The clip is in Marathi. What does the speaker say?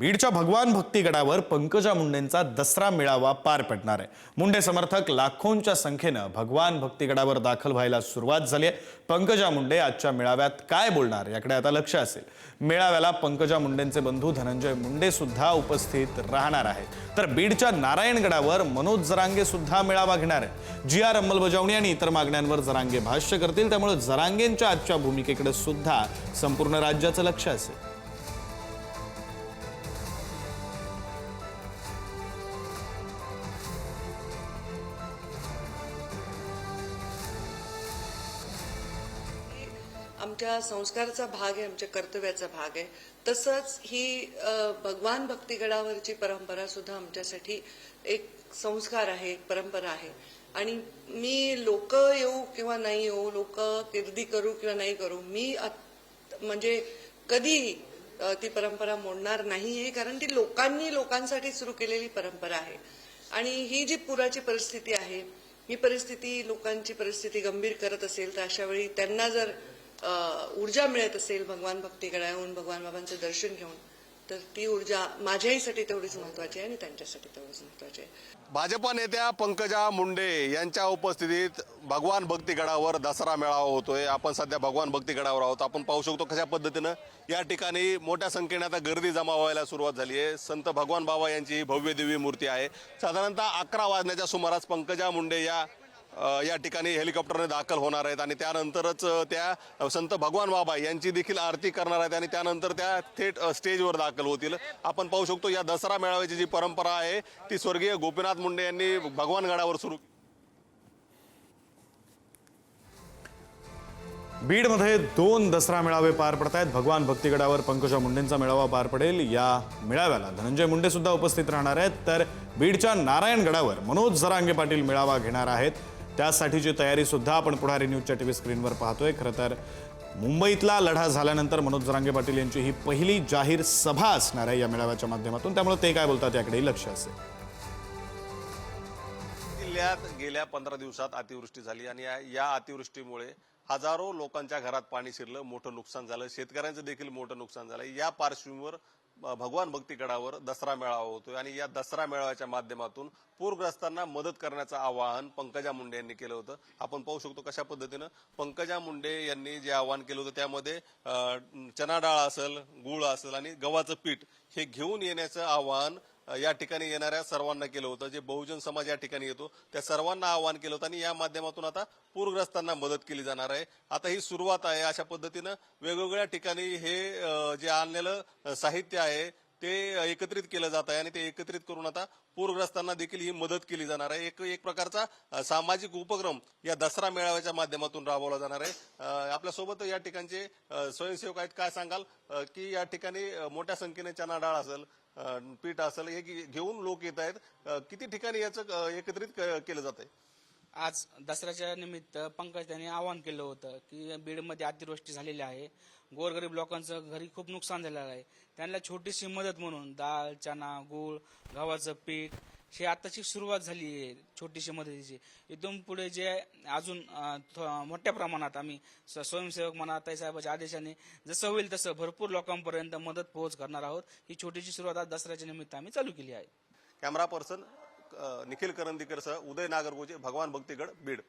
बीडच्या भगवान भक्तीगडावर पंकजा मुंडेंचा दसरा मेळावा पार पडणार आहे। मुंडे समर्थक लाखोंच्या संख्येने भगवान भक्तीगडावर दाखल व्हायला सुरुवात झाली आहे। पंकजा मुंडे आजच्या मेळाव्यात काय बोलणार याकडे आता लक्ष असेल। मेळाव्याला पंकजा मुंडेंचे बंधू धनंजय मुंडे सुद्धा उपस्थित राहणार आहेत। तर बीडच्या नारायणगडावर मनोज जरांगे सुद्धा मेळावा घेणार आहे। जीआर अंमलबजावणी आणि इतर मागण्यांवर जरांगे भाष्य करतील, त्यामुळे जरांगेंच्या आजच्या भूमिकेकडे सुद्धा संपूर्ण राज्याचं लक्ष असेल। आमच्या संस्काराचा भाग आहे, आमच्या कर्तव्याचा भाग आहे। तसंच ही भगवान भक्तीगडावरची परंपरा सुद्धा आमच्यासाठी एक संस्कार आहे, एक परंपरा आहे। आणि मी लोक येऊ किंवा नाही येऊ, लोक कीर्ती करू किंवा नाही करू, मी म्हणजे कधी ती परंपरा मोडणार नाहीये, कारण ती लोकांसाठी सुरू केलेली परंपरा आहे। आणि ही जी पुराची परिस्थिती आहे, ही परिस्थिती लोकांची परिस्थिती गंभीर करत असेल, तर अशा वेळी त्यांना जर ऊर्जा मिळत असेल भगवान भक्तीगडावरून भगवान बाबांचं दर्शन घेऊन, तर ती ऊर्जा माझ्याहीसाठी तेवढीच महत्वाची आहे आणि त्यांच्यासाठी तेवढीच महत्वाची आहे। भाजप नेत्या पंकजा मुंडे यांच्या उपस्थितीत भगवान भक्तीगडावर दसरा मेळावा होतोय। आपण सध्या भगवान भक्तीगडावर आहोत। आपण पाहू शकतो कशा पद्धतीनं या ठिकाणी मोठ्या संख्येने आता गर्दी जमा व्हायला सुरुवात झाली आहे। संत भगवान बाबा यांची भव्य दिव्य मूर्ती आहे। साधारणतः 11 वाजण्याच्या सुमारास पंकजा मुंडे या ठिकाणी हेलिकॉप्टरने दाखल होणार आहेत आणि त्यानंतरच त्या संत भगवान बाबा यांची देखील आरती करणार आहेत आणि त्यानंतर त्या थेट स्टेजवर दाखल होतील। आपण पाहू शकतो या दसरा मेळाव्याची जी परंपरा आहे ती स्वर्गीय गोपीनाथ मुंडे यांनी भगवानगडावर सुरू। बीडमध्ये 2 दसरा मेळावे पार पडत आहेत। भगवान भक्तीगडावर पंकजा मुंडेंचा मेळावा पार पडेल। या मेळाव्याला धनंजय मुंडे सुद्धा उपस्थित राहणार आहेत। तर बीडच्या नारायणगडावर मनोज जरांगे पाटील मेळावा घेणार आहेत। त्यासाठीची तयारी सुद्धा आपण पुढारी न्यूजच्या टीव्ही स्क्रीनवर पाहतोय। खरं तर मुंबईतला लढा झाल्यानंतर मनोज जरांगे पाटील यांची ही पहिली जाहीर सभा असणार आहे या मेळाव्याच्या माध्यमातून, त्यामुळे ते काय बोलतात याकडे लक्ष असेल। जिल्ह्यात गेल्या 15 दिवसात अतिवृष्टी झाली आणि या अतिवृष्टीमुळे हजारो लोकांच्या घरात पाणी शिरलं, मोठं नुकसान झालं, शेतकऱ्यांचं देखील मोठं नुकसान झालं। या पार्श्वभूमीवर भगवान भक्तीगडावर दसरा मेळावा होतोय आणि या दसरा मेळाव्याच्या माध्यमातून पूरग्रस्तांना मदत करण्याचं आवाहन पंकजा मुंडे यांनी केलं होतं। आपण पाहू शकतो कशा पद्धतीनं पंकजा मुंडे यांनी जे आवाहन केलं होतं त्यामध्ये चना डाळ असेल, गूळ असेल आणि गव्हाचं पीठ हे घेऊन येण्याचं आवाहन या ठिकाणी येणाऱ्या सर्वांना केलं होतं। जे बहुजन समाज या ठिकाणी येतो त्या सर्वांना आवाहन केलं होतं आणि या माध्यमातून आता पूरग्रस्तांना मदत केली जाणार आहे। आता ही सुरुवात आहे। अशा पद्धतीनं वेगवेगळ्या ठिकाणी हे जे आणलेलं साहित्य आहे ते एकत्रित केलं जात आहे आणि ते एकत्रित करून आता पूरग्रस्तांना देखील ही मदत केली जाणार आहे। एक प्रकारचा सामाजिक उपक्रम या दसरा मेळाव्याच्या माध्यमातून राबवला जाणार आहे। आपल्यासोबत या ठिकाणचे स्वयंसेवक आहेत। काय सांगाल की या ठिकाणी मोठ्या संख्येने चना डाळ असेल, पीठ असेल हे घेऊन लोक येत आहेत, किती ठिकाणी याचं एकत्रित केलं जात आहे? आज दसऱ्याच्या निमित्त पंकज यांनी आवाहन केलं होतं की बीडमध्ये अतिवृष्टी झालेली आहे, गोरगरीब लोकांचं घरी खूप नुकसान झालेलं आहे, त्यांना छोटीशी मदत म्हणून डाळ, चना, गूळ, गव्हाचं पीठ हे आताची सुरुवात झाली आहे छोटीशी मदतीची। इथून पुढे जे अजून मोठ्या प्रमाणात आम्ही स्वयंसेवक म्हणा ताईसाहेबांच्या आदेशाने जसं होईल तसं भरपूर लोकांपर्यंत मदत पोहोच करणार आहोत। ही छोटीशी सुरुवात आज दसऱ्याच्या निमित्त आम्ही चालू केली आहे। कॅमेरा पर्सन निखिल करंदीकरसह उदय नागरगोजे, भगवान भक्तीगड, बीड।